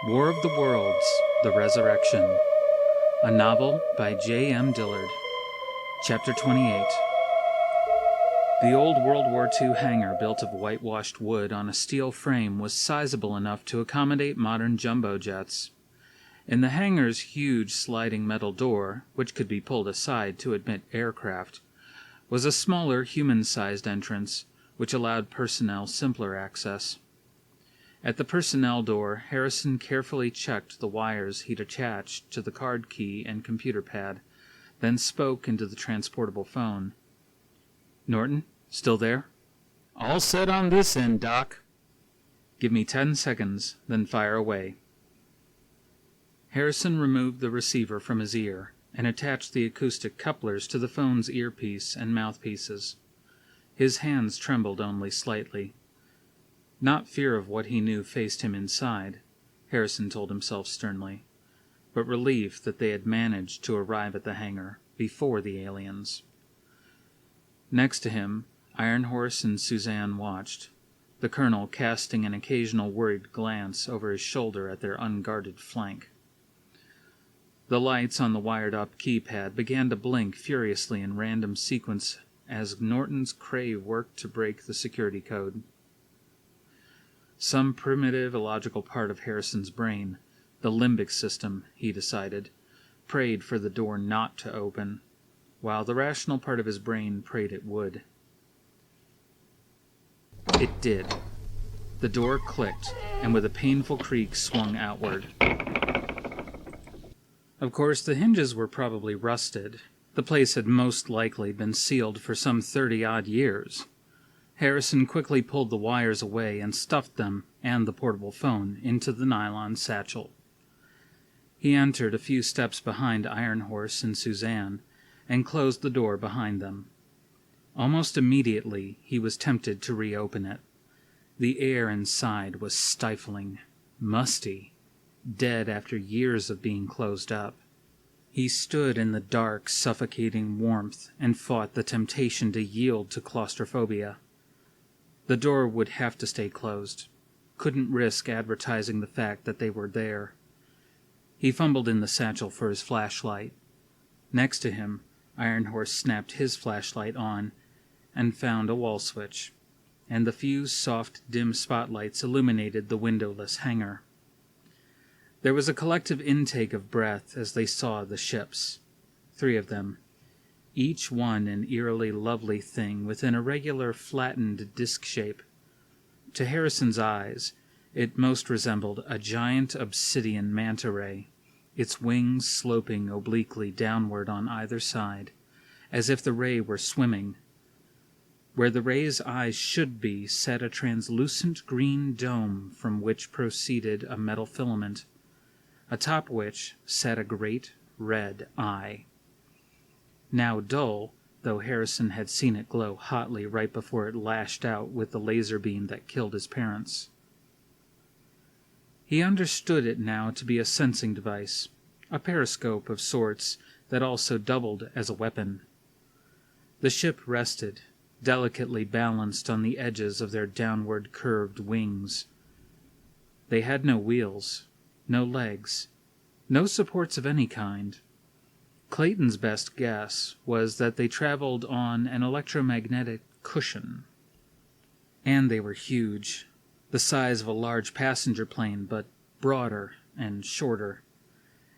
War of the Worlds, The Resurrection. A novel by J.M. Dillard. Chapter 28. The old World War II hangar built of whitewashed wood on a steel frame was sizable enough to accommodate modern jumbo jets. In the hangar's huge sliding metal door, which could be pulled aside to admit aircraft, was a smaller human-sized entrance, which allowed personnel simpler access. At the personnel door, Harrison carefully checked the wires he'd attached to the card key and computer pad, then spoke into the transportable phone. "Norton, still there?" "All set on this end, Doc." "Give me 10 seconds, then fire away." Harrison removed the receiver from his ear and attached the acoustic couplers to the phone's earpiece and mouthpieces. His hands trembled only slightly. Not fear of what he knew faced him inside, Harrison told himself sternly, but relief that they had managed to arrive at the hangar before the aliens. Next to him, Iron Horse and Suzanne watched, the colonel casting an occasional worried glance over his shoulder at their unguarded flank. The lights on the wired-up keypad began to blink furiously in random sequence as Norton's crave worked to break the security code. Some primitive illogical part of Harrison's brain, the limbic system, he decided, prayed for the door not to open, while the rational part of his brain prayed it would. It did. The door clicked, and with a painful creak swung outward. Of course, the hinges were probably rusted. The place had most likely been sealed for some 30-odd years. Harrison quickly pulled the wires away and stuffed them and the portable phone into the nylon satchel. He entered a few steps behind Iron Horse and Suzanne and closed the door behind them. Almost immediately, he was tempted to reopen it. The air inside was stifling, musty, dead after years of being closed up. He stood in the dark, suffocating warmth and fought the temptation to yield to claustrophobia. The door would have to stay closed. Couldn't risk advertising the fact that they were there. He fumbled in the satchel for his flashlight. Next to him, Iron Horse snapped his flashlight on and found a wall switch, and the few soft, dim spotlights illuminated the windowless hangar. There was a collective intake of breath as they saw the ships, 3 of them, each one an eerily lovely thing within a regular flattened disc shape. To Harrison's eyes, it most resembled a giant obsidian manta ray, its wings sloping obliquely downward on either side, as if the ray were swimming. Where the ray's eyes should be sat a translucent green dome from which proceeded a metal filament, atop which sat a great red eye. Now dull, though Harrison had seen it glow hotly right before it lashed out with the laser beam that killed his parents. He understood it now to be a sensing device, a periscope of sorts that also doubled as a weapon. The ship rested, delicately balanced on the edges of their downward curved wings. They had no wheels, no legs, no supports of any kind. Clayton's best guess was that they traveled on an electromagnetic cushion. And they were huge, the size of a large passenger plane, but broader and shorter.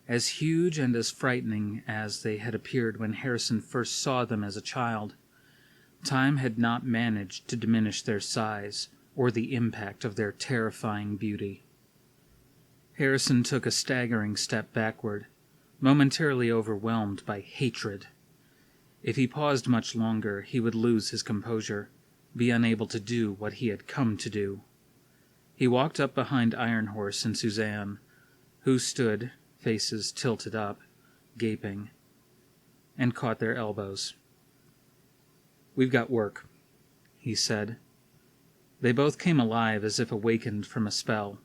As huge and as frightening as they had appeared when Harrison first saw them as a child. Time had not managed to diminish their size or the impact of their terrifying beauty. Harrison took a staggering step backward, momentarily overwhelmed by hatred. If he paused much longer, he would lose his composure, be unable to do what he had come to do. He walked up behind Iron Horse and Suzanne, who stood, faces tilted up, gaping, and caught their elbows. "We've got work," he said. They both came alive as if awakened from a spell.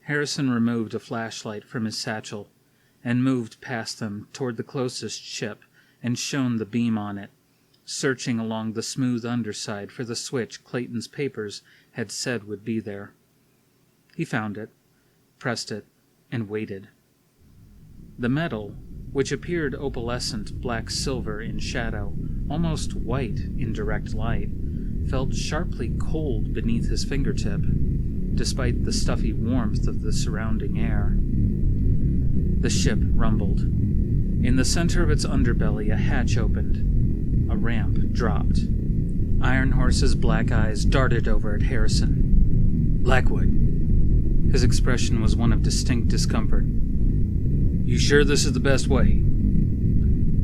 Harrison removed a flashlight from his satchel and moved past them toward the closest ship and shone the beam on it, searching along the smooth underside for the switch Clayton's papers had said would be there. He found it, pressed it, and waited. The metal, which appeared opalescent black-silver in shadow, almost white in direct light, felt sharply cold beneath his fingertip, despite the stuffy warmth of the surrounding air. The ship rumbled. In the center of its underbelly, a hatch opened. A ramp dropped. Iron Horse's black eyes darted over at Harrison. Blackwood. His expression was one of distinct discomfort. You sure this is the best way?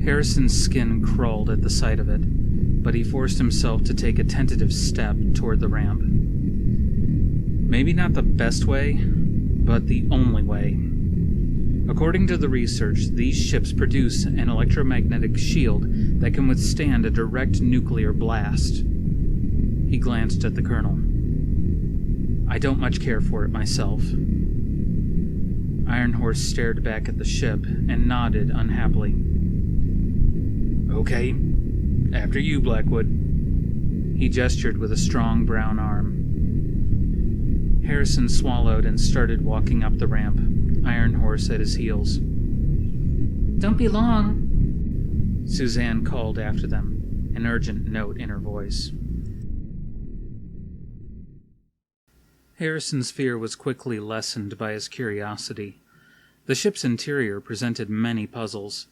Harrison's skin crawled at the sight of it, but he forced himself to take a tentative step toward the ramp. Maybe not the best way, but the only way. According to the research, these ships produce an electromagnetic shield that can withstand a direct nuclear blast. He glanced at the colonel. I don't much care for it myself. Iron Horse stared back at the ship and nodded unhappily. Okay. After you, Blackwood. He gestured with a strong brown arm. Harrison swallowed and started walking up the ramp, Iron Horse at his heels. Don't be long, Suzanne called after them, an urgent note in her voice. Harrison's fear was quickly lessened by his curiosity. The ship's interior presented many puzzles.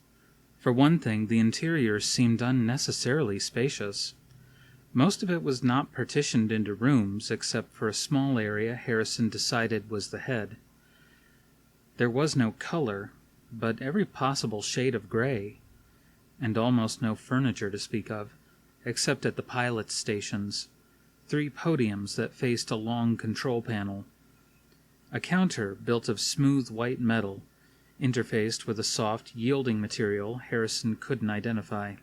For one thing, the interior seemed unnecessarily spacious. Most of it was not partitioned into rooms, except for a small area Harrison decided was the head. There was no color, but every possible shade of gray, and almost no furniture to speak of, except at the pilot's stations. 3 podiums that faced a long control panel. A counter built of smooth white metal, interfaced with a soft, yielding material Harrison couldn't identify.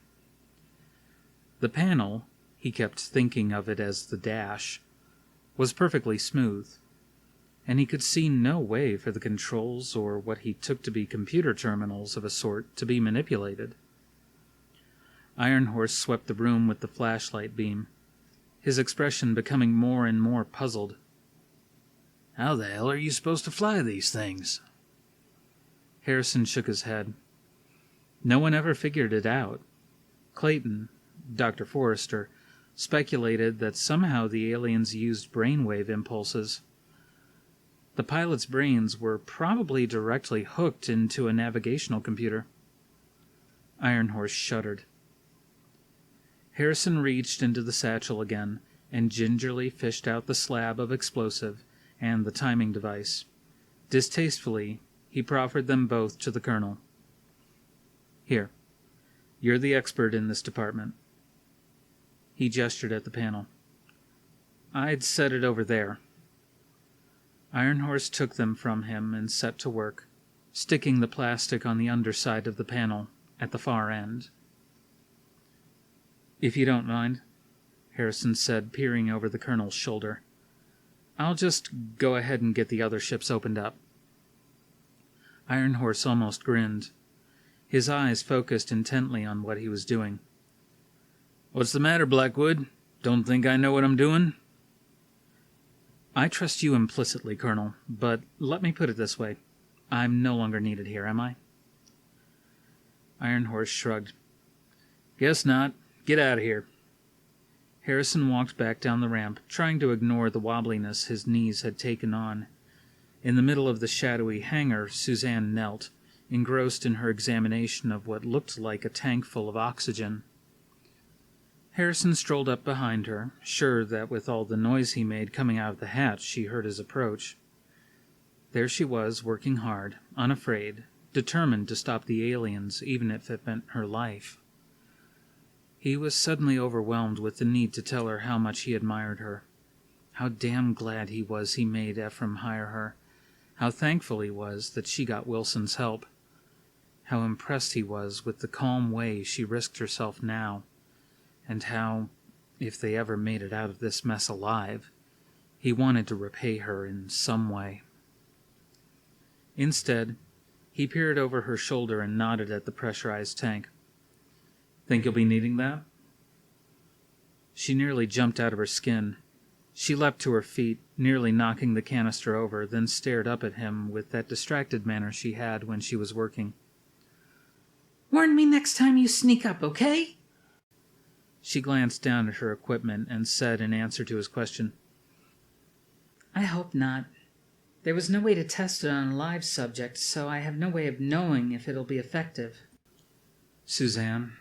The panel, he kept thinking of it as the dash, was perfectly smooth, and he could see no way for the controls or what he took to be computer terminals of a sort to be manipulated. Iron Horse swept the room with the flashlight beam, his expression becoming more and more puzzled. How the hell are you supposed to fly these things? Harrison shook his head. No one ever figured it out. Clayton, Dr. Forrester, speculated that somehow the aliens used brainwave impulses. The pilot's brains were probably directly hooked into a navigational computer. Iron Horse shuddered. Harrison reached into the satchel again and gingerly fished out the slab of explosive and the timing device. Distastefully, he proffered them both to the colonel. Here, you're the expert in this department. He gestured at the panel. I'd set it over there. Iron Horse took them from him and set to work, sticking the plastic on the underside of the panel at the far end. If you don't mind, Harrison said, peering over the colonel's shoulder, I'll just go ahead and get the other ships opened up. Iron Horse almost grinned. His eyes focused intently on what he was doing. What's the matter, Blackwood? Don't think I know what I'm doing? I trust you implicitly, Colonel, but let me put it this way. I'm no longer needed here, am I? Iron Horse shrugged. Guess not. Get out of here. Harrison walked back down the ramp, trying to ignore the wobbliness his knees had taken on. In the middle of the shadowy hangar, Suzanne knelt, engrossed in her examination of what looked like a tank full of oxygen. Harrison strolled up behind her, sure that with all the noise he made coming out of the hatch, she heard his approach. There she was, working hard, unafraid, determined to stop the aliens, even if it meant her life. He was suddenly overwhelmed with the need to tell her how much he admired her, how damn glad he was he made Ephraim hire her, how thankful he was that she got Wilson's help, how impressed he was with the calm way she risked herself now, and how, if they ever made it out of this mess alive, he wanted to repay her in some way. Instead, he peered over her shoulder and nodded at the pressurized tank. Think you'll be needing that? She nearly jumped out of her skin. She leapt to her feet, nearly knocking the canister over, then stared up at him with that distracted manner she had when she was working. Warn me next time you sneak up, okay? She glanced down at her equipment and said in answer to his question, I hope not. There was no way to test it on a live subject, so I have no way of knowing if it'll be effective. Suzanne,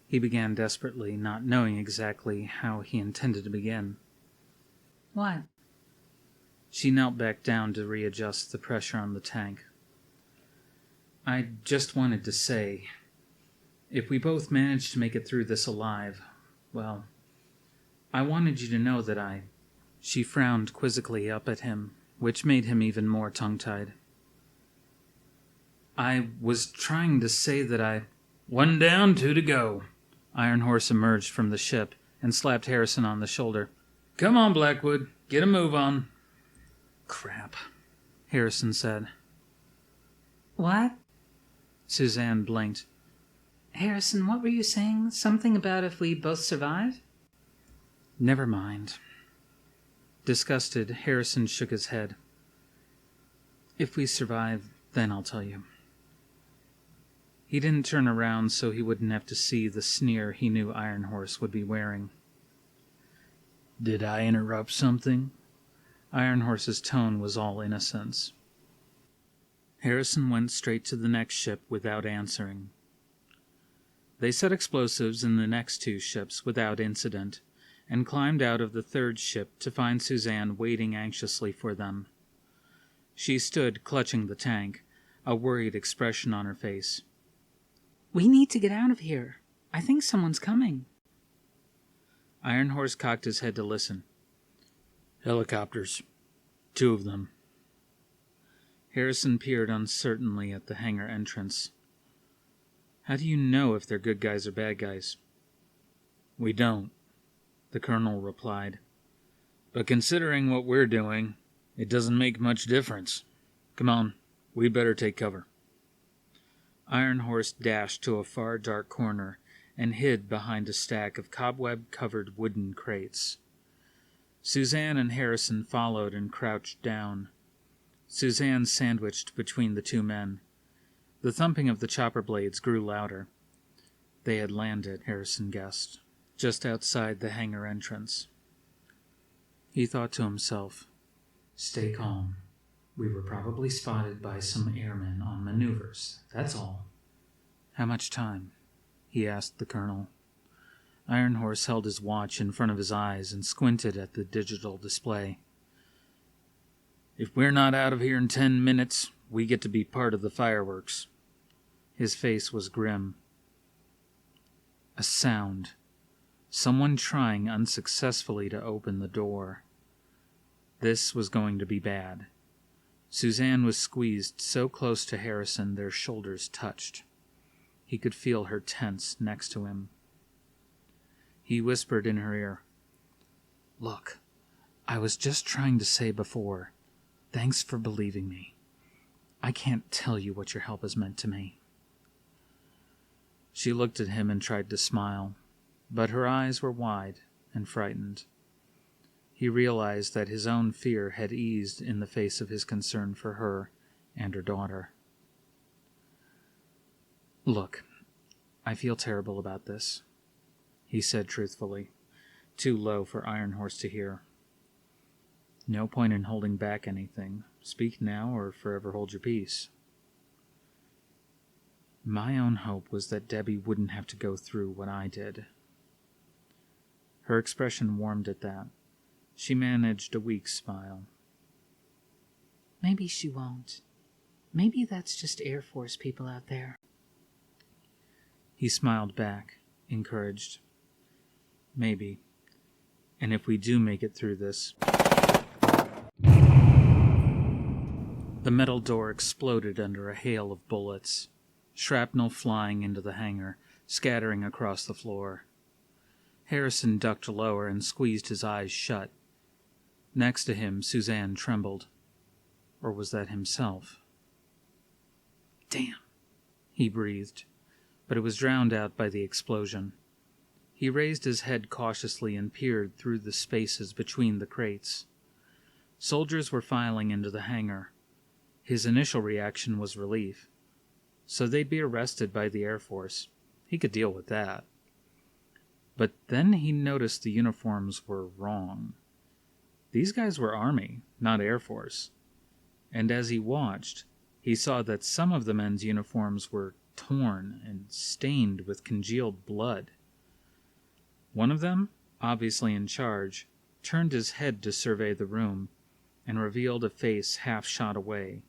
he began desperately, not knowing exactly how he intended to begin. What? She knelt back down to readjust the pressure on the tank. I just wanted to say, if we both manage to make it through this alive, well, I wanted you to know that She frowned quizzically up at him, which made him even more tongue-tied. I was trying to say that One down, two to go. Iron Horse emerged from the ship and slapped Harrison on the shoulder. Come on, Blackwood. Get a move on. Crap, Harrison said. What? Suzanne blinked. Harrison, what were you saying? Something about if we both survive? Never mind. Disgusted, Harrison shook his head. If we survive, then I'll tell you. He didn't turn around so he wouldn't have to see the sneer he knew Iron Horse would be wearing. Did I interrupt something? Iron Horse's tone was all innocence. Harrison went straight to the next ship without answering. They set explosives in the next two ships without incident, and climbed out of the third ship to find Suzanne waiting anxiously for them. She stood clutching the tank, a worried expression on her face. We need to get out of here. I think someone's coming. Iron Horse cocked his head to listen. Helicopters. 2 of them. Harrison peered uncertainly at the hangar entrance. How do you know if they're good guys or bad guys? We don't, the colonel replied. But considering what we're doing, it doesn't make much difference. Come on, we'd better take cover. Iron Horse dashed to a far dark corner and hid behind a stack of cobweb-covered wooden crates. Suzanne and Harrison followed and crouched down. Suzanne sandwiched between the two men. The thumping of the chopper blades grew louder. They had landed, Harrison guessed, just outside the hangar entrance. He thought to himself, Stay calm. We were probably spotted by some airmen on maneuvers, that's all. How much time? He asked the colonel. Iron Horse held his watch in front of his eyes and squinted at the digital display. If we're not out of here in 10 minutes, we get to be part of the fireworks. His face was grim. A sound. Someone trying unsuccessfully to open the door. This was going to be bad. Suzanne was squeezed so close to Harrison their shoulders touched. He could feel her tense next to him. He whispered in her ear, "Look, I was just trying to say before, thanks for believing me. I can't tell you what your help has meant to me." She looked at him and tried to smile, but her eyes were wide and frightened. He realized that his own fear had eased in the face of his concern for her and her daughter. "Look, I feel terrible about this," he said truthfully, too low for Iron Horse to hear. "No point in holding back anything. Speak now or forever hold your peace." My own hope was that Debbie wouldn't have to go through what I did. Her expression warmed at that. She managed a weak smile. Maybe she won't. Maybe that's just Air Force people out there. He smiled back, encouraged. Maybe. And if we do make it through this... The metal door exploded under a hail of bullets, shrapnel flying into the hangar, scattering across the floor. Harrison ducked lower and squeezed his eyes shut. Next to him, Suzanne trembled. Or was that himself? "Damn," he breathed, but it was drowned out by the explosion. He raised his head cautiously and peered through the spaces between the crates. Soldiers were filing into the hangar. His initial reaction was relief. So they'd be arrested by the Air Force. He could deal with that. But then he noticed the uniforms were wrong. These guys were Army, not Air Force. And as he watched, he saw that some of the men's uniforms were torn and stained with congealed blood. One of them, obviously in charge, turned his head to survey the room and revealed a face half shot away,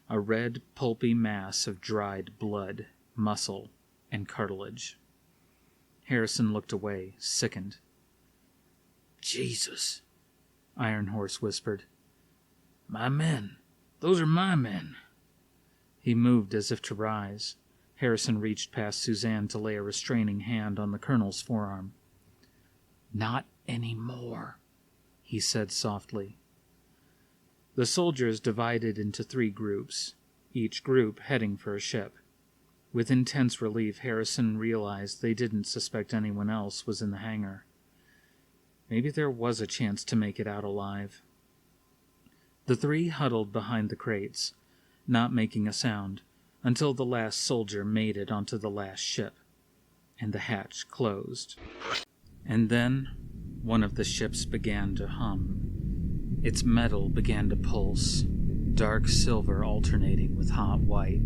a red, pulpy mass of dried blood, muscle, and cartilage. Harrison looked away, sickened. Jesus, Iron Horse whispered. my men. Those are my men. He moved as if to rise. Harrison reached past Suzanne to lay a restraining hand on the colonel's forearm. Not anymore, he said softly. The soldiers divided into 3 groups, each group heading for a ship. With intense relief, Harrison realized they didn't suspect anyone else was in the hangar. Maybe there was a chance to make it out alive. The 3 huddled behind the crates, not making a sound, until the last soldier made it onto the last ship, and the hatch closed. And then one of the ships began to hum. Its metal began to pulse, dark silver alternating with hot white.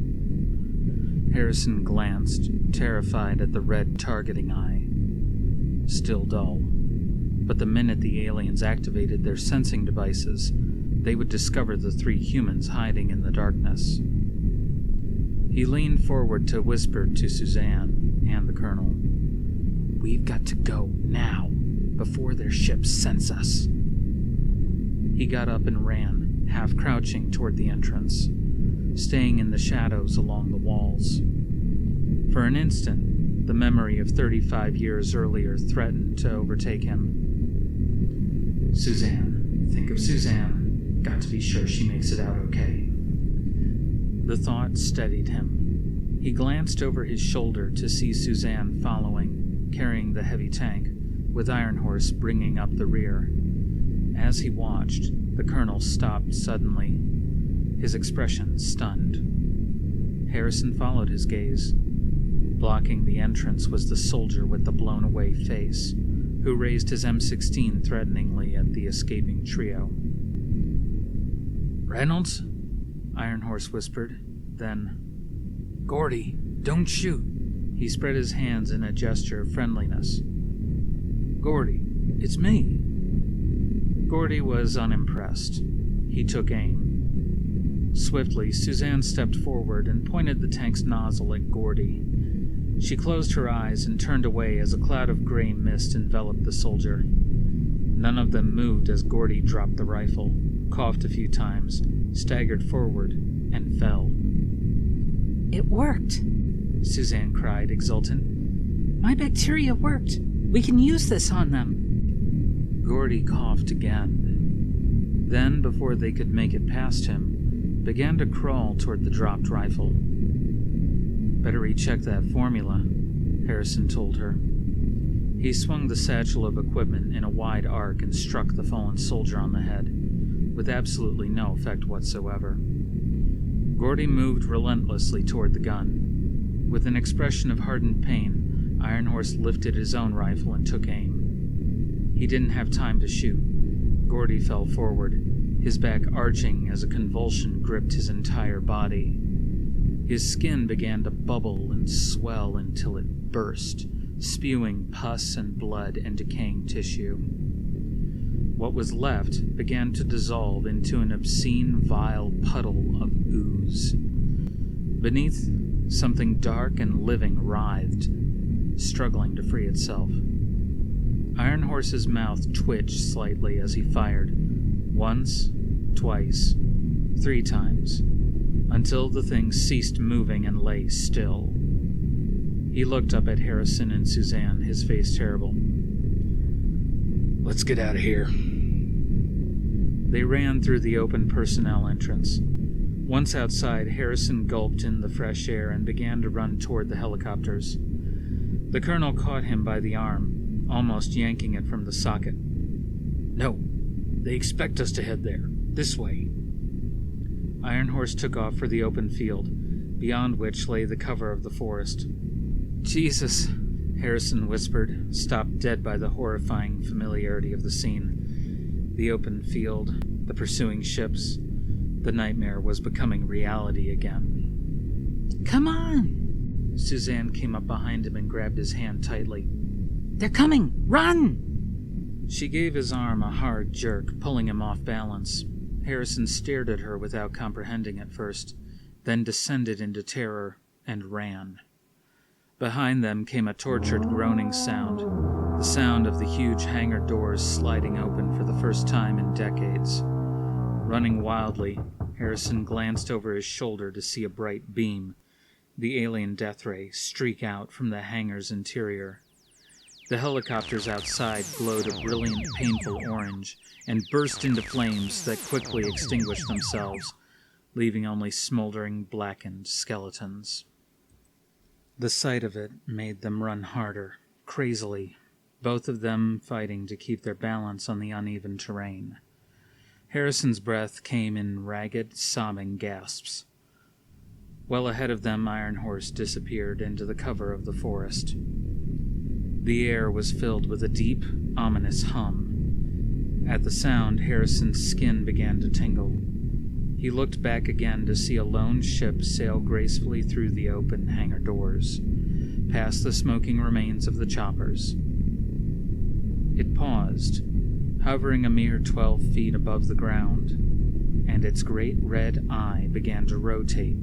Harrison glanced, terrified at the red targeting eye. Still dull. But the minute the aliens activated their sensing devices, they would discover the 3 humans hiding in the darkness. He leaned forward to whisper to Suzanne and the colonel. "We've got to go now, before their ships sense us." He got up and ran, half crouching toward the entrance, staying in the shadows along the walls. For an instant, the memory of 35 years earlier threatened to overtake him. Suzanne. Think of Suzanne. Got to be sure she makes it out okay. The thought steadied him. He glanced over his shoulder to see Suzanne following, carrying the heavy tank, with Iron Horse bringing up the rear. As he watched, the colonel stopped suddenly, his expression stunned. Harrison followed his gaze. Blocking the entrance was the soldier with the blown-away face, who raised his M16 threateningly at the escaping trio. Reynolds? Iron Horse whispered. Then, Gordy, don't shoot. He spread his hands in a gesture of friendliness. Gordy, it's me. Gordy was unimpressed. He took aim. Swiftly, Suzanne stepped forward and pointed the tank's nozzle at Gordy. She closed her eyes and turned away as a cloud of gray mist enveloped the soldier. None of them moved as Gordy dropped the rifle, coughed a few times, staggered forward, and fell. It worked, Suzanne cried, exultant. My bacteria worked. We can use this on them. Gordy coughed again. Then, before they could make it past him, began to crawl toward the dropped rifle. Better recheck that formula, Harrison told her. He swung the satchel of equipment in a wide arc and struck the fallen soldier on the head, with absolutely no effect whatsoever. Gordy moved relentlessly toward the gun. With an expression of hardened pain, Iron Horse lifted his own rifle and took aim. He didn't have time to shoot. Gordy fell forward, his back arching as a convulsion gripped his entire body. His skin began to bubble and swell until it burst, spewing pus and blood and decaying tissue. What was left began to dissolve into an obscene, vile puddle of ooze. Beneath, something dark and living writhed, struggling to free itself. Iron Horse's mouth twitched slightly as he fired, once, twice, 3 times, until the thing ceased moving and lay still. He looked up at Harrison and Suzanne, his face terrible. Let's get out of here. They ran through the open personnel entrance. Once outside, Harrison gulped in the fresh air and began to run toward the helicopters. The colonel caught him by the arm, almost yanking it from the socket. No, They expect us to head there. This way. Iron Horse took off for the open field, beyond which lay the cover of the forest. "Jesus," Harrison whispered, stopped dead by the horrifying familiarity of the scene. The open field, the pursuing ships. The nightmare was becoming reality again. "Come on!" Suzanne came up behind him and grabbed his hand tightly. "They're coming! Run!" She gave his arm a hard jerk, pulling him off balance. Harrison stared at her without comprehending at first, then descended into terror and ran. Behind them came a tortured groaning sound, the sound of the huge hangar doors sliding open for the first time in decades. Running wildly, Harrison glanced over his shoulder to see a bright beam, the alien death ray, streak out from the hangar's interior. The helicopters outside glowed a brilliant, painful orange and burst into flames that quickly extinguished themselves, leaving only smoldering, blackened skeletons. The sight of it made them run harder, crazily, both of them fighting to keep their balance on the uneven terrain. Harrison's breath came in ragged, sobbing gasps. Well ahead of them, Iron Horse disappeared into the cover of the forest. The air was filled with a deep, ominous hum. At the sound, Harrison's skin began to tingle. He looked back again to see a lone ship sail gracefully through the open hangar doors, past the smoking remains of the choppers. It paused, hovering a mere 12 feet above the ground, and its great red eye began to rotate,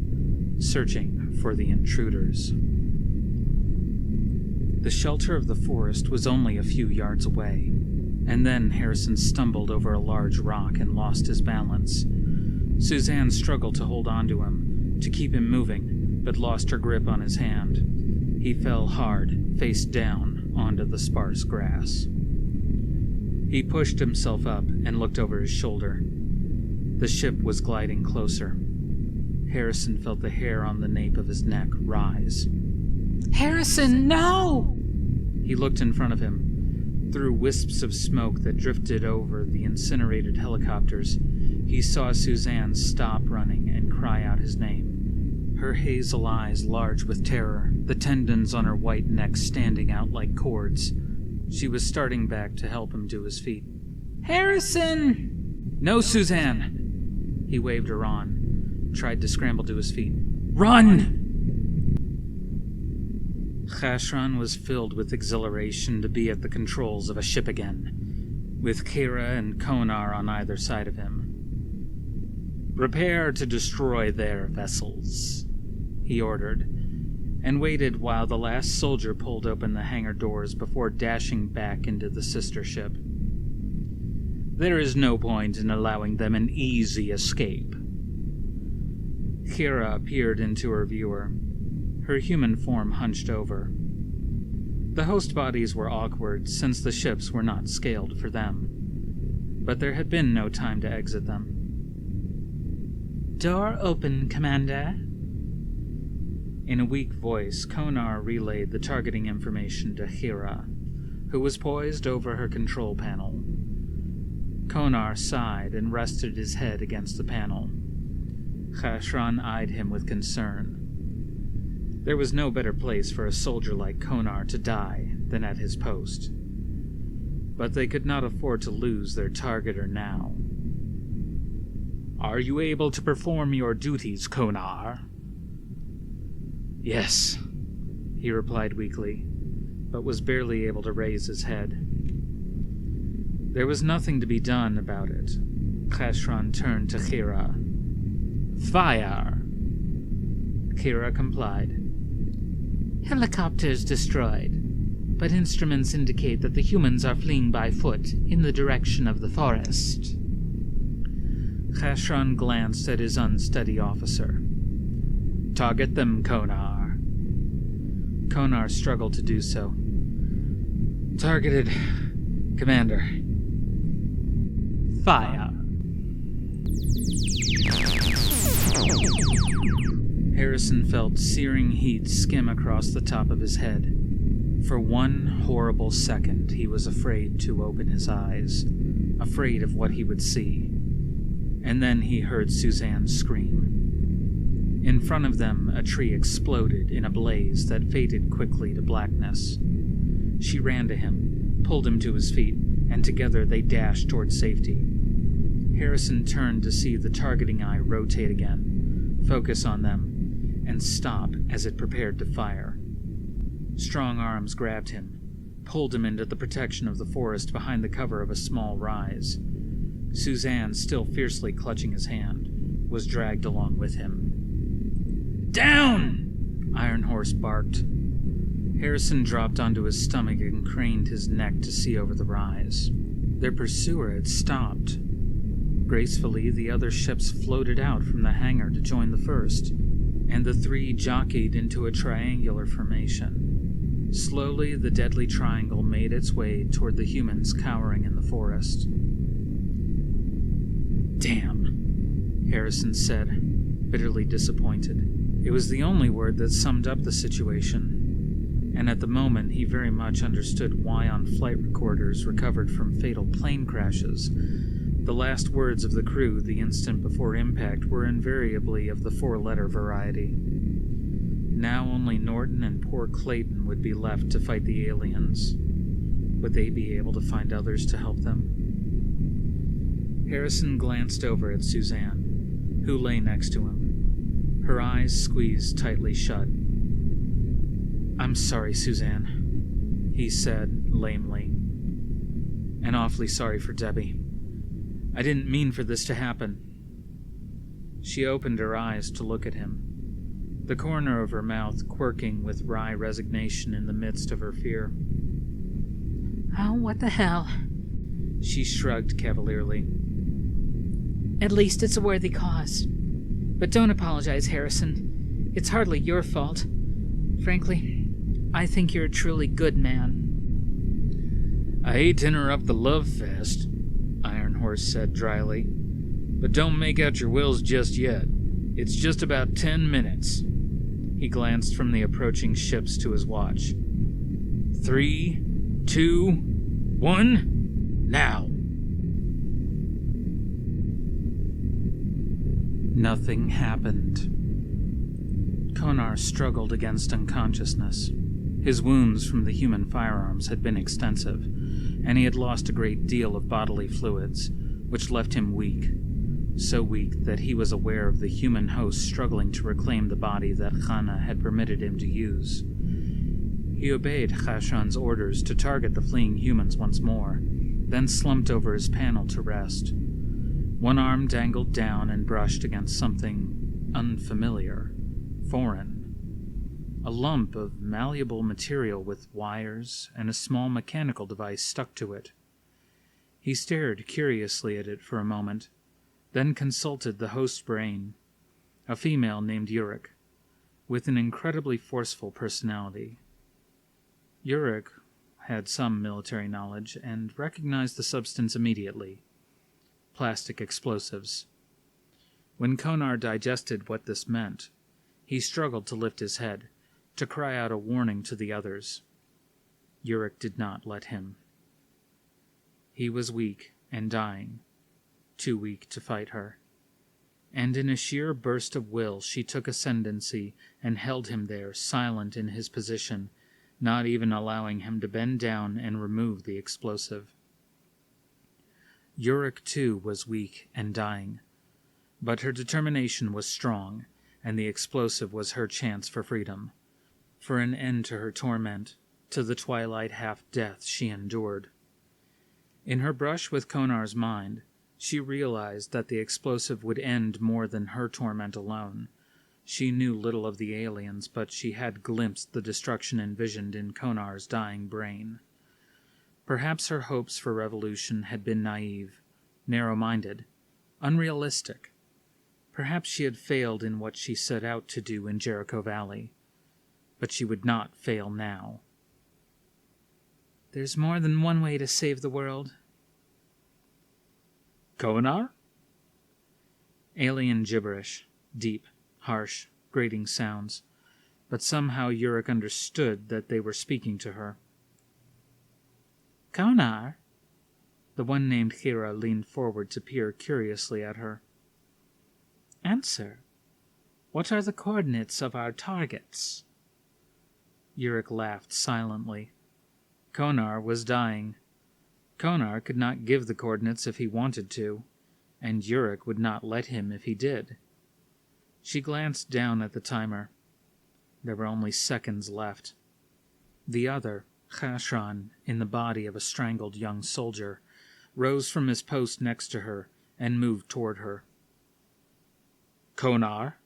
searching for the intruders. The shelter of the forest was only a few yards away, and then Harrison stumbled over a large rock and lost his balance. Suzanne struggled to hold on to him, to keep him moving, but lost her grip on his hand. He fell hard, face down, onto the sparse grass. He pushed himself up and looked over his shoulder. The ship was gliding closer. Harrison felt the hair on the nape of his neck rise. "Harrison, no!" He looked in front of him. Through wisps of smoke that drifted over the incinerated helicopters, he saw Suzanne stop running and cry out his name. Her hazel eyes large with terror, the tendons on her white neck standing out like cords. She was starting back to help him to his feet. "Harrison!" "No, Suzanne!" He waved her on, tried to scramble to his feet. "Run!" Chashran was filled with exhilaration to be at the controls of a ship again, with Kira and Konar on either side of him. "Prepare to destroy their vessels," he ordered, and waited while the last soldier pulled open the hangar doors before dashing back into the sister ship. "There is no point in allowing them an easy escape." Kira appeared into her viewer, her human form hunched over. The host bodies were awkward since the ships were not scaled for them, but there had been no time to exit them. "Door open, Commander." In a weak voice, Konar relayed the targeting information to Kira, who was poised over her control panel. Konar sighed and rested his head against the panel. Chashran eyed him with concern. There was no better place for a soldier like Konar to die than at his post. But they could not afford to lose their targeter now. "Are you able to perform your duties, Konar?" "Yes," he replied weakly, but was barely able to raise his head. There was nothing to be done about it. Chashran turned to Kira. "Fire!" Kira complied. "Helicopters destroyed, but instruments indicate that the humans are fleeing by foot in the direction of the forest." Chashran glanced at his unsteady officer. "Target them, Konar." Konar struggled to do so. "Targeted, Commander." "Fire!" Harrison felt searing heat skim across the top of his head. For one horrible second, he was afraid to open his eyes. afraid of what he would see. And then he heard Suzanne scream. In front of them, a tree exploded in a blaze that faded quickly to blackness. She ran to him, pulled him to his feet, and together they dashed toward safety. Harrison turned to see the targeting eye rotate again, focus on them, and stop as it prepared to fire. Strong arms grabbed him, pulled him into the protection of the forest behind the cover of a small rise. Suzanne, still fiercely clutching his hand, was dragged along with him. "Down!" Iron Horse barked. Harrison dropped onto his stomach and craned his neck to see over the rise. Their pursuer had stopped. Gracefully, the other ships floated out from the hangar to join the first, and the three jockeyed into a triangular formation. Slowly, the deadly triangle made its way toward the humans cowering in the forest. "Damn," Harrison said, bitterly disappointed. It was the only word that summed up the situation, and at the moment he very much understood why on flight recorders recovered from fatal plane crashes, the last words of the crew the instant before impact were invariably of the four-letter variety. Now only Norton and poor Clayton would be left to fight the aliens. Would they be able to find others to help them? Harrison glanced over at Suzanne, who lay next to him, her eyes squeezed tightly shut. "I'm sorry, Suzanne," he said lamely, "and awfully sorry for Debbie. I didn't mean for this to happen." She opened her eyes to look at him, the corner of her mouth quirking with wry resignation in the midst of her fear. Oh, what the hell? She shrugged cavalierly. At least it's a worthy cause. But don't apologize, Harrison. It's hardly your fault. Frankly, I think you're a truly good man. "I hate to interrupt the love fest," Iron Horse said dryly, "but don't make out your wills just yet. It's just about 10 minutes. He glanced from the approaching ships to his watch. 3, 2, 1, now. Nothing happened. Konar struggled against unconsciousness. His wounds from the human firearms had been extensive, and he had lost a great deal of bodily fluids, which left him weak. So weak that he was aware of the human host struggling to reclaim the body that Khana had permitted him to use. He obeyed Khashan's orders to target the fleeing humans once more, then slumped over his panel to rest. One arm dangled down and brushed against something unfamiliar, foreign. A lump of malleable material with wires and a small mechanical device stuck to it. He stared curiously at it for a moment, then consulted the host's brain, a female named Yurik, with an incredibly forceful personality. Yurik had some military knowledge and recognized the substance immediately. Plastic explosives. When Konar digested what this meant, he struggled to lift his head, to cry out a warning to the others. Yurik did not let him. He was weak and dying, too weak to fight her. And in a sheer burst of will, she took ascendancy and held him there, silent in his position, not even allowing him to bend down and remove the explosive. Yurik, too, was weak and dying, but her determination was strong, and the explosive was her chance for freedom, for an end to her torment, to the twilight half-death she endured. In her brush with Konar's mind, she realized that the explosive would end more than her torment alone. She knew little of the aliens, but she had glimpsed the destruction envisioned in Konar's dying brain. Perhaps her hopes for revolution had been naive, narrow-minded, unrealistic. Perhaps she had failed in what she set out to do in Jericho Valley. But she would not fail now. There's more than one way to save the world. Konar? Alien gibberish, deep, harsh, grating sounds, but somehow Yurik understood that they were speaking to her. Konar? The one named Kira leaned forward to peer curiously at her. Answer. What are the coordinates of our targets? Yurik laughed silently. Konar was dying. Konar could not give the coordinates if he wanted to, and Yurik would not let him if he did. She glanced down at the timer. There were only seconds left. The other, Khashran, in the body of a strangled young soldier, rose from his post next to her and moved toward her. Konar,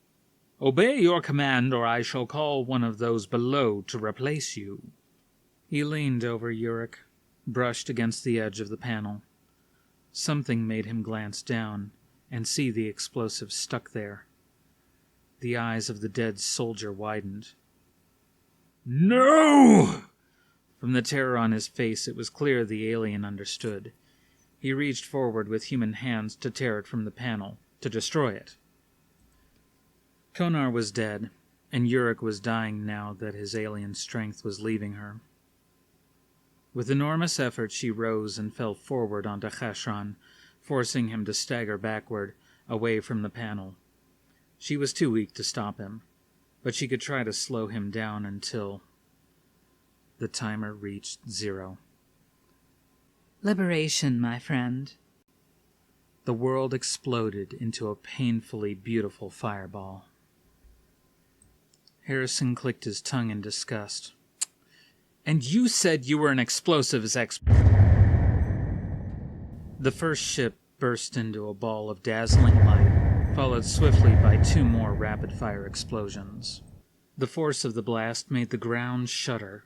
obey your command, or I shall call one of those below to replace you. He leaned over Yurik, brushed against the edge of the panel. Something made him glance down and see the explosive stuck there. The eyes of the dead soldier widened. No! From the terror on his face, it was clear the alien understood. He reached forward with human hands to tear it from the panel, to destroy it. Konar was dead, and Yurik was dying now that his alien strength was leaving her. With enormous effort, she rose and fell forward onto Khashran, forcing him to stagger backward, away from the panel. She was too weak to stop him, but she could try to slow him down until the timer reached 0. Liberation, my friend. The world exploded into a painfully beautiful fireball. Harrison clicked his tongue in disgust. And you said you were an explosives expert. The first ship burst into a ball of dazzling light, followed swiftly by 2 more rapid-fire explosions. The force of the blast made the ground shudder.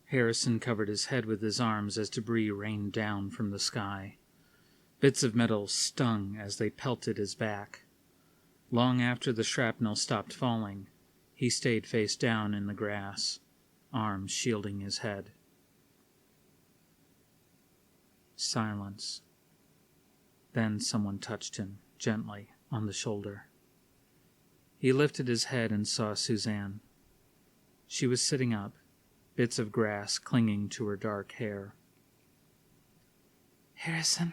Harrison covered his head with his arms as debris rained down from the sky. Bits of metal stung as they pelted his back. Long after the shrapnel stopped falling, he stayed face down in the grass, arms shielding his head. Silence. Then someone touched him, gently, on the shoulder. He lifted his head and saw Suzanne. She was sitting up, bits of grass clinging to her dark hair. Harrison,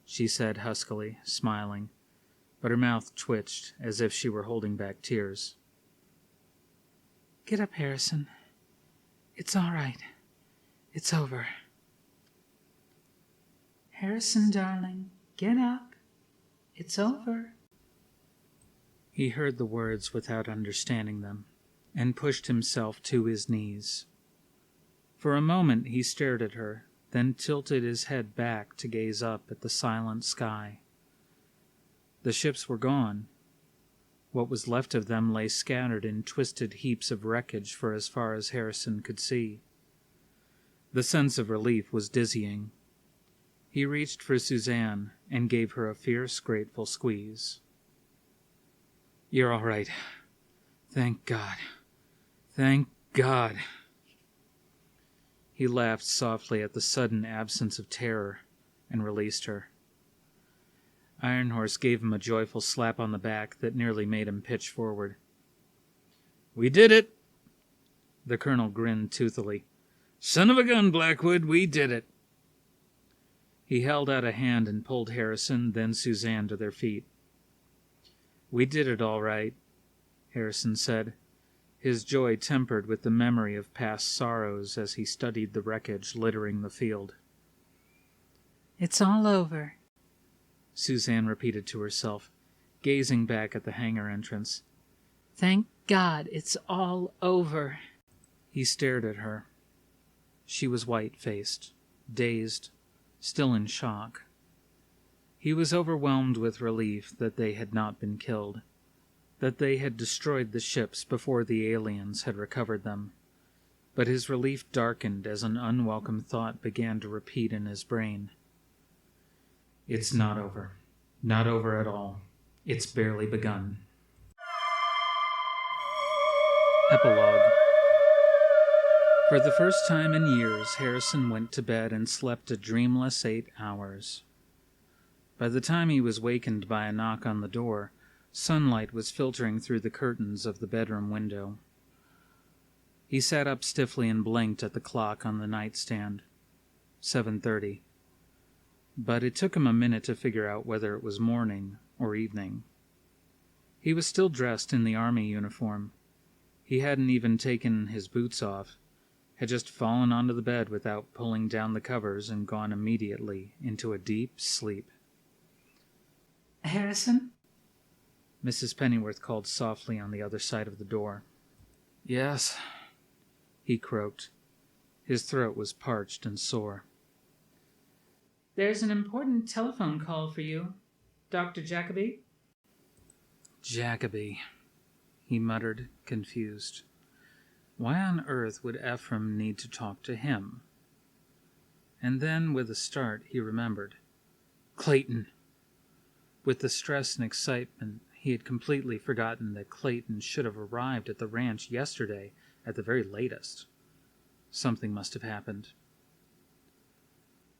she said huskily, smiling, but her mouth twitched as if she were holding back tears. Get up, Harrison. It's all right. It's over. Harrison, darling, get up. It's over. He heard the words without understanding them, and pushed himself to his knees. For a moment he stared at her, then tilted his head back to gaze up at the silent sky. The ships were gone. What was left of them lay scattered in twisted heaps of wreckage for as far as Harrison could see. The sense of relief was dizzying. He reached for Suzanne and gave her a fierce, grateful squeeze. "You're all right. Thank God. Thank God." He laughed softly at the sudden absence of terror and released her. Iron Horse gave him a joyful slap on the back that nearly made him pitch forward. "We did it!" The colonel grinned toothily. "Son of a gun, Blackwood, we did it!" He held out a hand and pulled Harrison, then Suzanne to their feet. "We did it all right," Harrison said, his joy tempered with the memory of past sorrows as he studied the wreckage littering the field. It's all over, Suzanne repeated to herself, gazing back at the hangar entrance. Thank God it's all over. He stared at her. She was white-faced, dazed, still in shock. He was overwhelmed with relief that they had not been killed, that they had destroyed the ships before the aliens had recovered them. But his relief darkened as an unwelcome thought began to repeat in his brain. It's not over. Not over at all. It's barely begun. Epilogue. For the first time in years, Harrison went to bed and slept a dreamless 8 hours. By the time he was wakened by a knock on the door, sunlight was filtering through the curtains of the bedroom window. He sat up stiffly and blinked at the clock on the nightstand. 7:30. but it took him a minute to figure out whether it was morning or evening. He was still dressed in the army uniform. He hadn't even taken his boots off, had just fallen onto the bed without pulling down the covers and gone immediately into a deep sleep. Harrison? Mrs. Pennyworth called softly on the other side of the door. "Yes," he croaked. His throat was parched and sore. There's an important telephone call for you, Dr. Jacoby. Jacoby, he muttered, confused. Why on earth would Ephraim need to talk to him? And then, with a start, he remembered. Clayton! With the stress and excitement, he had completely forgotten that Clayton should have arrived at the ranch yesterday at the very latest. Something must have happened.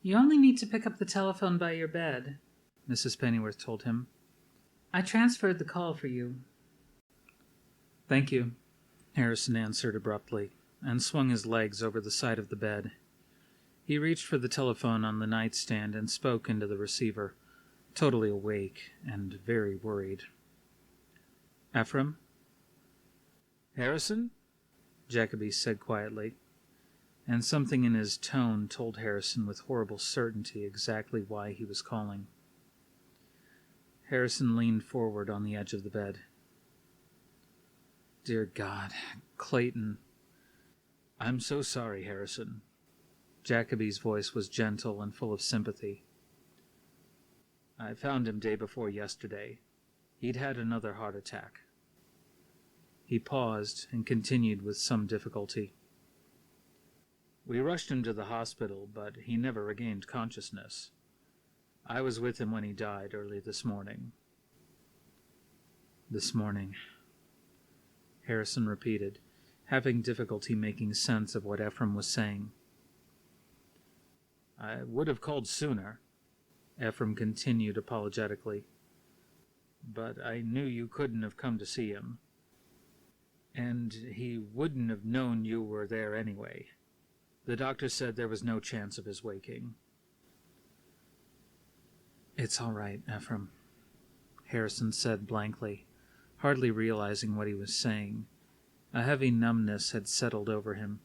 You only need to pick up the telephone by your bed, Mrs. Pennyworth told him. I transferred the call for you. Thank you, Harrison answered abruptly, and swung his legs over the side of the bed. He reached for the telephone on the nightstand and spoke into the receiver, totally awake and very worried. Ephraim? Harrison? Jacoby said quietly, and something in his tone told Harrison with horrible certainty exactly why he was calling. Harrison leaned forward on the edge of the bed. Dear God, Clayton. I'm so sorry, Harrison. Jacoby's voice was gentle and full of sympathy. I found him day before yesterday. He'd had another heart attack. He paused and continued with some difficulty. We rushed him to the hospital, but he never regained consciousness. I was with him when he died early this morning. This morning, Harrison repeated, having difficulty making sense of what Ephraim was saying. I would have called sooner, Ephraim continued apologetically. But I knew you couldn't have come to see him. And he wouldn't have known you were there anyway. The doctor said there was no chance of his waking. It's all right, Ephraim, Harrison said blankly, hardly realizing what he was saying. A heavy numbness had settled over him,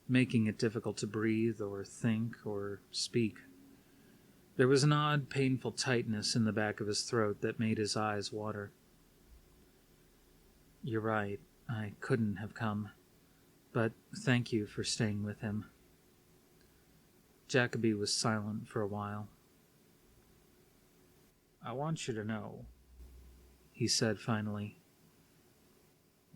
making it difficult to breathe or think or speak. There was an odd, painful tightness in the back of his throat that made his eyes water. You're right, I couldn't have come, but thank you for staying with him. Jacoby was silent for a while. I want you to know, he said finally,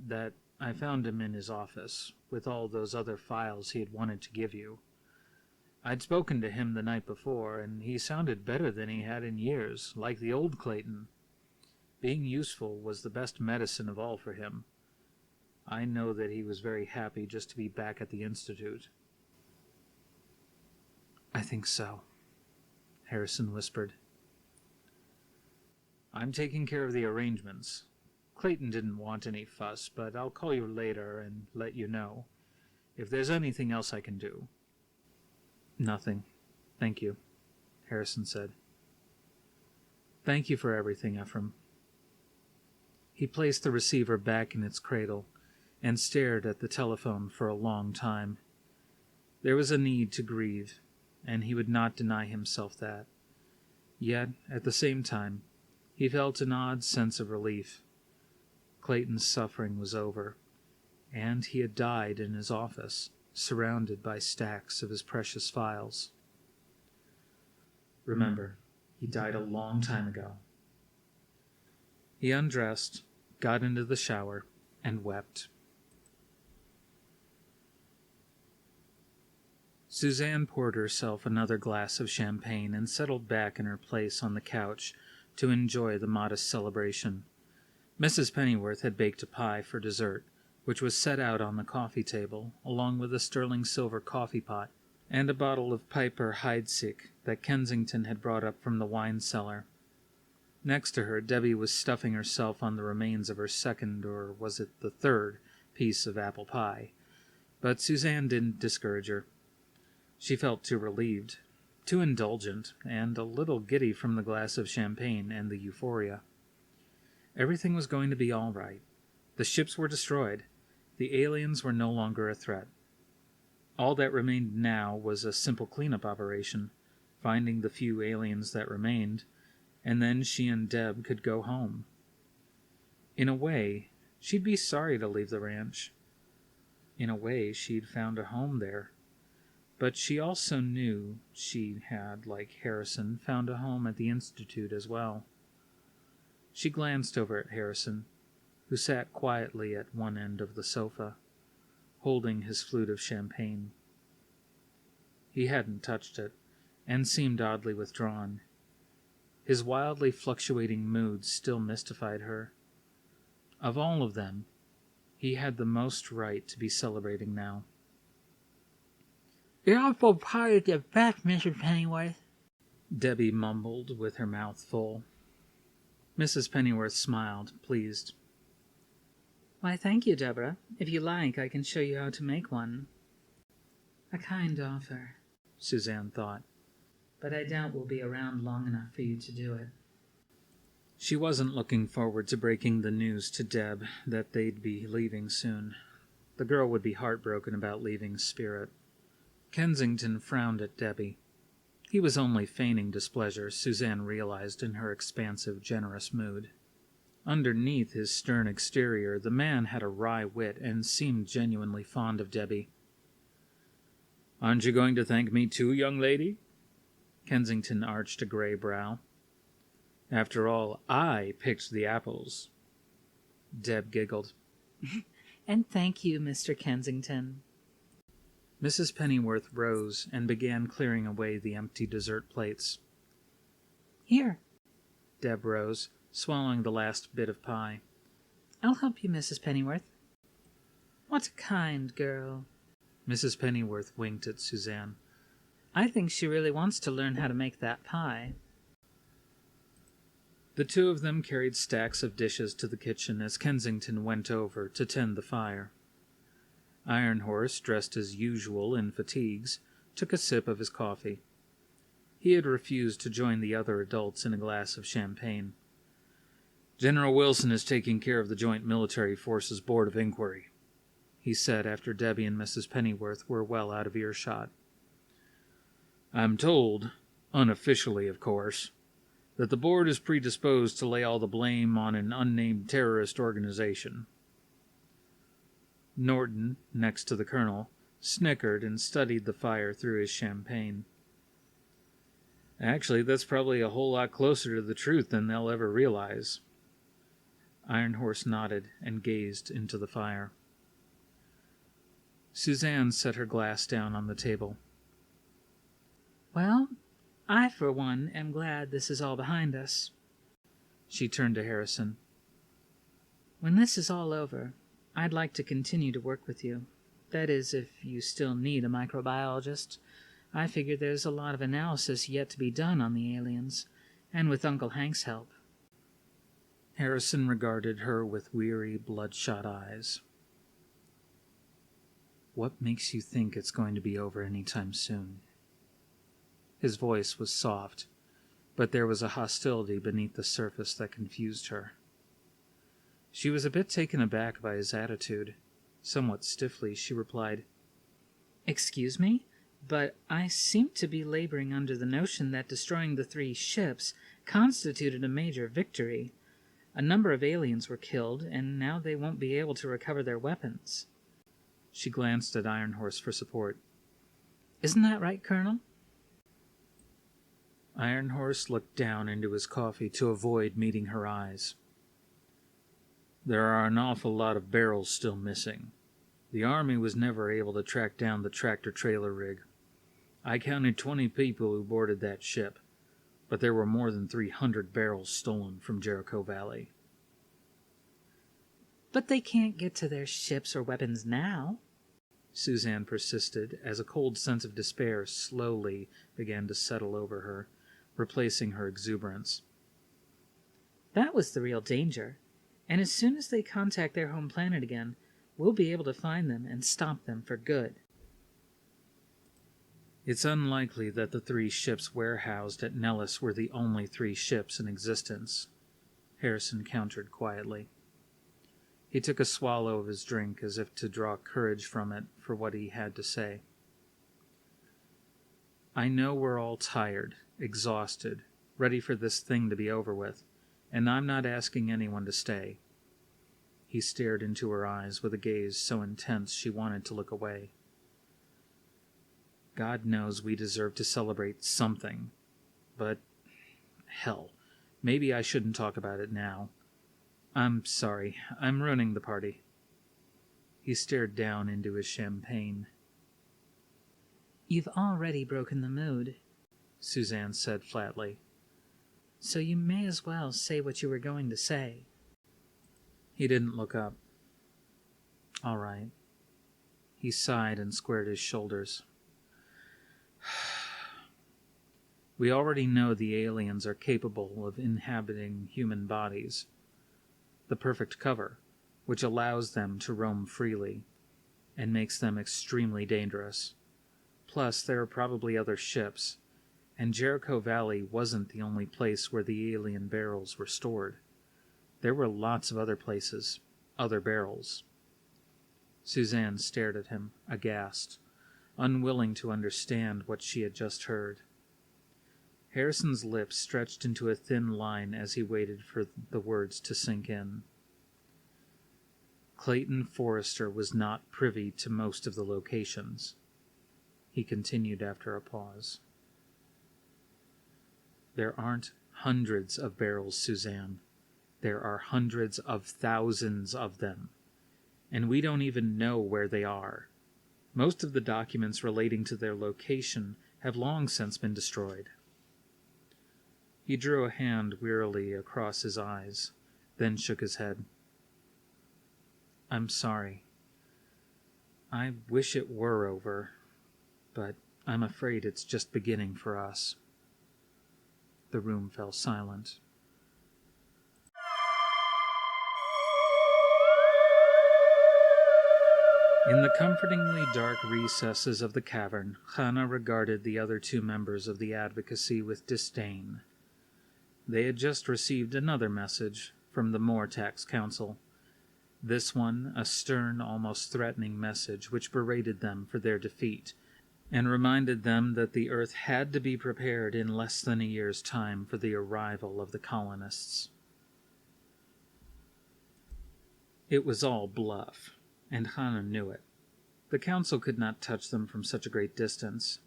that I found him in his office, with all those other files he had wanted to give you. I'd spoken to him the night before, and he sounded better than he had in years, like the old Clayton. Being useful was the best medicine of all for him. I know that he was very happy just to be back at the Institute. I think so, Harrison whispered. I'm taking care of the arrangements. Clayton didn't want any fuss, but I'll call you later and let you know. If there's anything else I can do. Nothing. Thank you, Harrison said. Thank you for everything, Ephraim. He placed the receiver back in its cradle and stared at the telephone for a long time. There was a need to grieve, and he would not deny himself that. Yet, at the same time, he felt an odd sense of relief. Clayton's suffering was over, and he had died in his office, surrounded by stacks of his precious files. Remember, he died a long time ago. He undressed, got into the shower, and wept. Suzanne poured herself another glass of champagne and settled back in her place on the couch to enjoy the modest celebration. Mrs. Pennyworth had baked a pie for dessert, which was set out on the coffee table, along with a sterling silver coffee pot and a bottle of Piper Heidsieck that Kensington had brought up from the wine cellar. Next to her, Debbie was stuffing herself on the remains of her second, or was it the third, piece of apple pie. But Suzanne didn't discourage her. She felt too relieved. too indulgent, and a little giddy from the glass of champagne and the euphoria. Everything was going to be all right. The ships were destroyed. The aliens were no longer a threat. All that remained now was a simple cleanup operation, finding the few aliens that remained, and then she and Deb could go home. In a way, she'd be sorry to leave the ranch. In a way, she'd found a home there. But she also knew she had, like Harrison, found a home at the Institute as well. She glanced over at Harrison, who sat quietly at one end of the sofa, holding his flute of champagne. He hadn't touched it, and seemed oddly withdrawn. His wildly fluctuating mood still mystified her. Of all of them, he had the most right to be celebrating now. "Your apple pie is the best, Mrs. Pennyworth," Debbie mumbled with her mouth full. Mrs. Pennyworth smiled, pleased. "Why, thank you, Deborah. If you like, I can show you how to make one." "A kind offer," Suzanne thought. "but I doubt we'll be around long enough for you to do it." She wasn't looking forward to breaking the news to Deb that they'd be leaving soon. The girl would be heartbroken about leaving Spirit. Kensington frowned at Debbie. He was only feigning displeasure, Suzanne realized in her expansive, generous mood. Underneath his stern exterior, the man had a wry wit and seemed genuinely fond of Debbie. "Aren't you going to thank me too, young lady?" Kensington arched a gray brow. "After all, I picked the apples." Deb giggled. "And thank you, Mr. Kensington." Mrs. Pennyworth rose and began clearing away the empty dessert plates. "Here, Deb rose, swallowing the last bit of pie. I'll help you, Mrs. Pennyworth." "What a kind girl." Mrs. Pennyworth winked at Suzanne. "I think she really wants to learn how to make that pie." The two of them carried stacks of dishes to the kitchen as Kensington went over to tend the fire. Iron Horse, dressed as usual in fatigues, took a sip of his coffee. He had refused to join the other adults in a glass of champagne. "General Wilson is taking care of the Joint Military Forces Board of Inquiry," he said after Debbie and Mrs. Pennyworth were well out of earshot. "I'm told, unofficially of course, that the board is predisposed to lay all the blame on an unnamed terrorist organization." Norton, next to the colonel, snickered and studied the fire through his champagne. "Actually, that's probably a whole lot closer to the truth than they'll ever realize." Iron Horse nodded and gazed into the fire. Suzanne set her glass down on the table. "Well, I, for one, am glad this is all behind us." She turned to Harrison. "When this is all over, I'd like to continue to work with you. That is, if you still need a microbiologist. I figure there's a lot of analysis yet to be done on the aliens, and with Uncle Hank's help." Harrison regarded her with weary, bloodshot eyes. "What makes you think it's going to be over any time soon?" His voice was soft, but there was a hostility beneath the surface that confused her. She was a bit taken aback by his attitude. Somewhat stiffly, she replied, "Excuse me, but I seem to be laboring under the notion that destroying the 3 ships constituted a major victory. A number of aliens were killed, and now they won't be able to recover their weapons." She glanced at Iron Horse for support. "Isn't that right, Colonel?" Iron Horse looked down into his coffee to avoid meeting her eyes. "There are an awful lot of barrels still missing. The Army was never able to track down the tractor-trailer rig. I counted 20 people who boarded that ship, but there were more than 300 barrels stolen from Jericho Valley." "But they can't get to their ships or weapons now," Suzanne persisted as a cold sense of despair slowly began to settle over her, replacing her exuberance. "That was the real danger. And as soon as they contact their home planet again, we'll be able to find them and stop them for good." It's unlikely that the 3 ships warehoused at Nellis were the only 3 ships in existence, Harrison countered quietly. He took a swallow of his drink as if to draw courage from it for what he had to say. I know we're all tired, exhausted, ready for this thing to be over with, and I'm not asking anyone to stay. He stared into her eyes with a gaze so intense she wanted to look away. God knows we deserve to celebrate something, but hell, maybe I shouldn't talk about it now. I'm sorry, I'm ruining the party. He stared down into his champagne. You've already broken the mood, Suzanne said flatly. so you may as well say what you were going to say. He didn't look up. All right. He sighed and squared his shoulders. We already know the aliens are capable of inhabiting human bodies. The perfect cover, which allows them to roam freely and makes them extremely dangerous. Plus, there are probably other ships, and Jericho Valley wasn't the only place where the alien barrels were stored. There were lots of other places, other barrels. Suzanne stared at him, aghast, unwilling to understand what she had just heard. Harrison's lips stretched into a thin line as he waited for the words to sink in. Clayton Forrester was not privy to most of the locations. He continued after a pause. There aren't hundreds of barrels, Suzanne. There are hundreds of thousands of them, and we don't even know where they are. Most of the documents relating to their location have long since been destroyed. He drew a hand wearily across his eyes, then shook his head. I'm sorry. I wish it were over, but I'm afraid it's just beginning for us. The room fell silent. In the comfortingly dark recesses of the cavern, Hannah regarded the other 2 members of the advocacy with disdain. They had just received another message from the Mortax Council. This one, a stern, almost threatening message which berated them for their defeat, and reminded them that the Earth had to be prepared in less than a year's time for the arrival of the colonists. It was all bluff, and Hannah knew it. The Council could not touch them from such a great distance,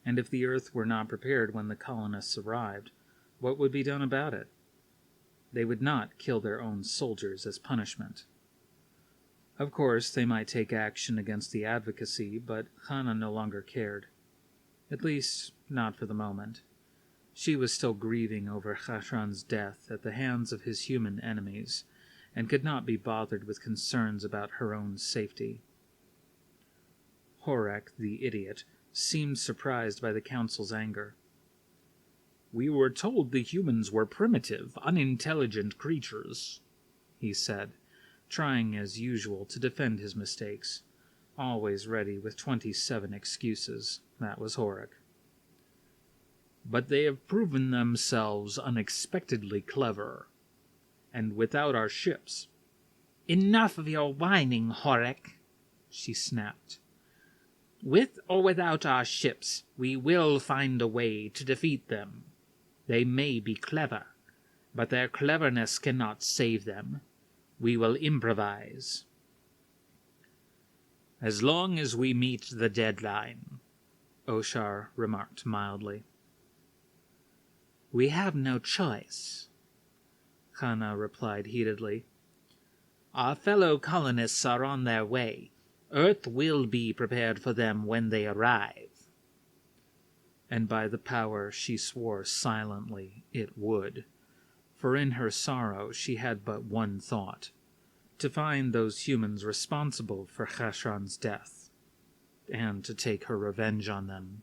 and if the Earth were not prepared when the colonists arrived, what would be done about it? They would not kill their own soldiers as punishment. Of course, they might take action against the advocacy, but Hannah no longer cared. At least, not for the moment. She was still grieving over Khashran's death at the hands of his human enemies, and could not be bothered with concerns about her own safety. Horak, the idiot, seemed surprised by the Council's anger. "We were told the humans were primitive, unintelligent creatures," he said, trying as usual to defend his mistakes, always ready with 27 excuses. That was Horak. "But they have proven themselves unexpectedly clever, and without our ships." Enough of your whining, Horak, she snapped. With or without our ships, we will find a way to defeat them. They may be clever, but their cleverness cannot save them. We will improvise. As long as we meet the deadline, Oshar remarked mildly. We have no choice, Hannah replied heatedly. Our fellow colonists are on their way. Earth will be prepared for them when they arrive. And by the power she swore silently, it would. For in her sorrow she had but one thought, to find those humans responsible for Khashran's death, and to take her revenge on them.